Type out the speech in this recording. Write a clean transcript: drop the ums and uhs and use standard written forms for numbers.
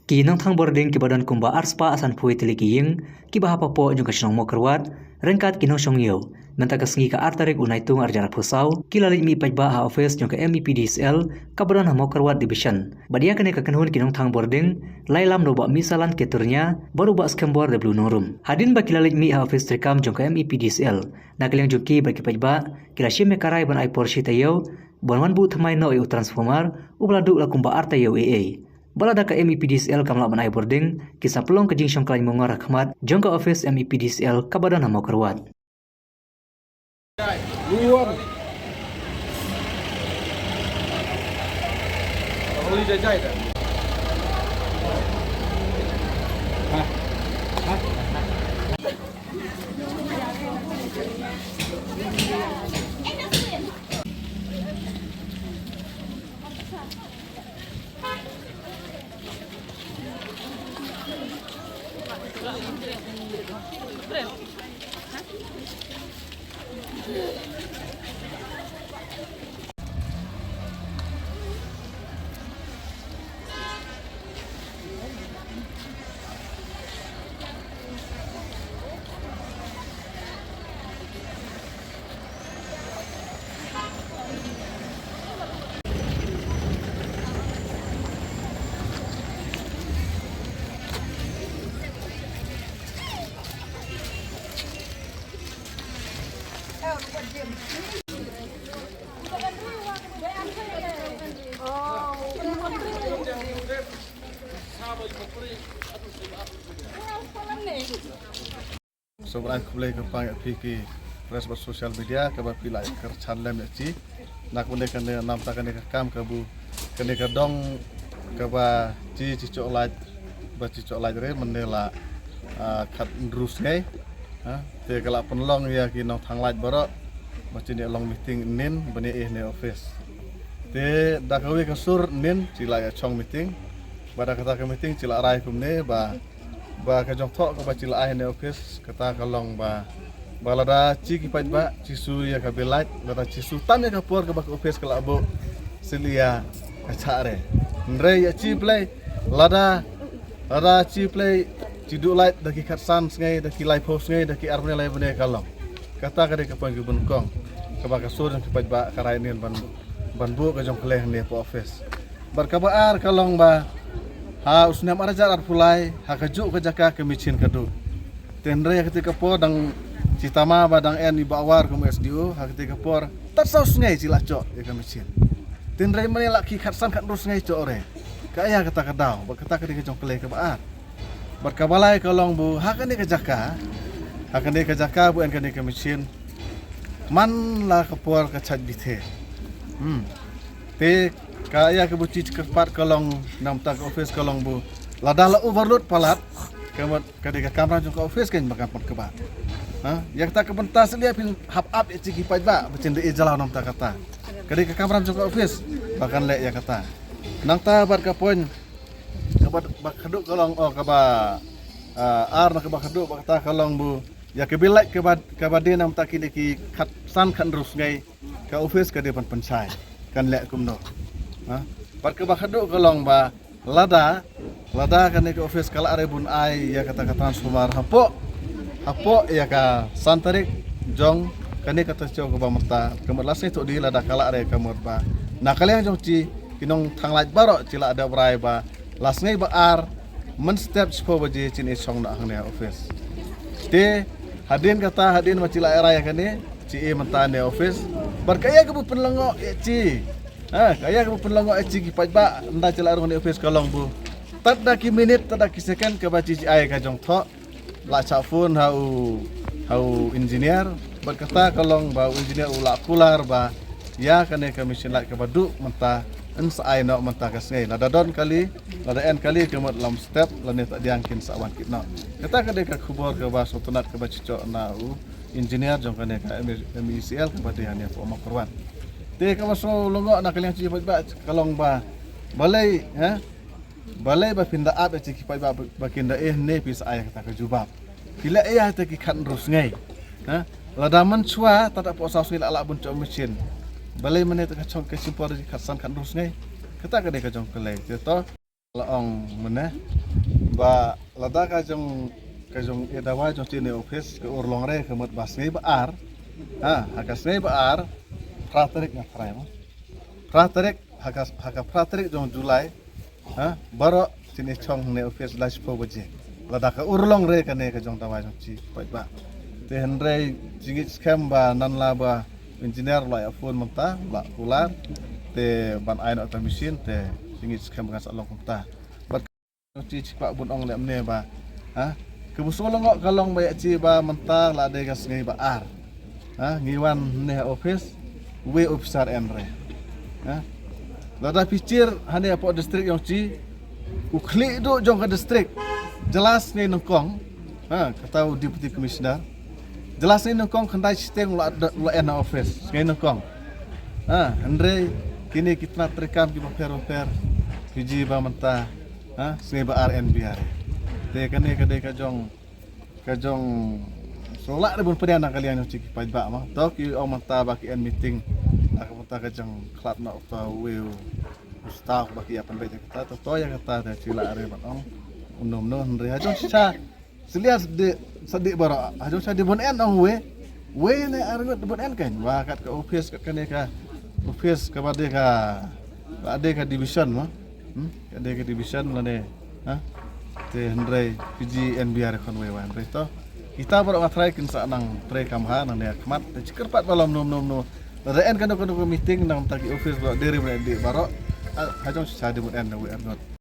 Ki nang thang boarding ki badan kumba arspa asan phui tiliki ying ki bahapa po jung ka shnong mo kerwat rengkat ki nong shong yo menta ka sngi ka artarik unai tung arjara phusau ki lalik mi pajba ha office jung ka MEPDSL ka badan ha mo kerwat division badia kane ka kanhun ki nong thang boarding lailam do ba misalan ke turnya baru ba skembor de blue norum hadin ba ki lalik mi ha office rekam jung ka MEPDSL na kaliang jung ki ba ki pajba kila shime karai ban ai porshi tayo bonwan bu thamai no eu transformer ubladu la kumba arta yo AA Balada ka MEPDSL kamla banai boarding kisah pelong ke jingshong kalai mongor rahmat jongka office MEPDSL kabadan hamau kerwat. Luar. Holi jajai dah. Sobrang kulai kepang fikir respon sosial media keba pilai kercan lem ci nak boleh kena nampak kena kam kebu kena kedong keba ci cicok laj ba cicok laj re mendela kat ndrus ngai te kala penlong ya ki nong thang laj barok macam ni long meeting nin bani ne office te dakawi kasur nin cila ya chong meeting pada kata ke meeting cila rai kumne ba ka jong thok ka cila ai ne office kata kalong ba balada ci ki paj ba cisu ya ka belaj lada cisu tan ya ka por ka office kala bo silia ka chare ndre ya ci play lada ci play ci du light daki khatsan ngai daki live post ngai daki arne lai bune kalong kata ka de ka pang bun kong ka ba ka sur ki paj ba ka rai nin ban bu ka jong kleh ne po office bar ka ba ar kalong ba ha usna marajar ar pulai ha kaju ka jaka ke michin kadu tendre ketika po dang citama badang en ibawar ke SDO ha ketika por tarsau sungai cila cok ya ke michin tendre mane laki khatsan kat rus sungai cok ore ka ya kata kadau ba kata ke jong kleh ke ba ar bar ka balai kalong bu ha kan ke jaka bu en kan ke michin man la ke por ka chaj bithe te kaya kebuci cepat kalong nam tak office kalong bu ladala overload palat kemat ketika kamera juga office kan makan pot kebat yang tak kepentas dia pin hap up ciki paj ba bercende jalan nam tak kata ketika kamera juga office bahkan lek ya kata nang ta bar ka poin kebat bakaduk kalong keba ar nak bakaduk bakata kalong bu ya kebilai kebade nam tak ki khat san khan rus ngai ka office ke depan pensai kan lek kumno Par ke bakaduk kalong ba lada kan ke office kala arebun ai ya kata transformer hapo ya ka santarik jong kane kata cok ba merta kemerlasnya tu di lada kala are kamur ba nah kalian jong ci kinong thanglaj baro cila ada brai ba lasngai ba ar men step spo baje cin isong na hang office te hadin macila era ya kane ci menta ne office berkaya ke penlengo ci kaya ke penlengo ci paj ba nda cila arung ne office kalong bu tada ki minit tada ki second ke baci ai ka jong tho la cha phone hau engineer berkata kalong ba engineer ula kular ba ya kane commission la ke badu menta ens ai no menta ka sngai lada don kali lada en kali ke mot lam step lane tak diangkin sawan kitno kata ka de ka khubor ke ba sotonat ke baci co na engineer jong kane ka MECL ke badi hanya po makorwan te ka maso longo na kalian ci ba kalong ba balai balai ba pinda up ci ki ba bakinda ne pis ay kata ka jubab kila te ki khan rus ngai ladaman chua tata po sa sil ala bun cho mesin balai mane ta chong ke simpor di khasan khan rus ngai kata ka de ka jong kale to laong meneh ba lada kajong edawa jong sini office ke urlong re kemet basngi baar hagasngi baar praterik na prai mo praterik haga praterik jong Julai baro sini chong ne office la spo baje lada ka urlong re kane kajong dawa jong chi pai ba te henre jingit scam ba nan la ba engineer la phone menta la ular te ban aino ta mesin te jingit scam kan salong komta bat ci pak bun ong ne ba kebusolong kok kalong bayak ci ba menta la de gas ngai ba ar ngiwan ne office we officer enre lada pikir hane apa distrik yang ci ukli do jong ka distrik jelas ngai nongkong kata deputy commissioner jelas ngai nongkong kandai sistem la ena office ngai nongkong andre kini kita terekam ki per piji ba menta ngai ba RNBR te kane kade kajong solak de bun pediana kalian yang ciki pai ba ma tok yu om menta baki en meeting ak menta kajong klat na ta we staff baki apa bae kita to ya kata ta cila are ba ong unom no andre hajong sa selias de sadik bara hajong sa de bun en ong we ne arngot de bun en kan wa kat ka office ka kane ka office ka bade ka division ma ade ka division la ne te hendrai piji NBR kon we wan to kita baru ngatrai kin sa nang pre kamha nang dia kmat te cikerpat malam nom re en kan meeting nang tagi office baru diri di baro hajong sa de bun en we arngot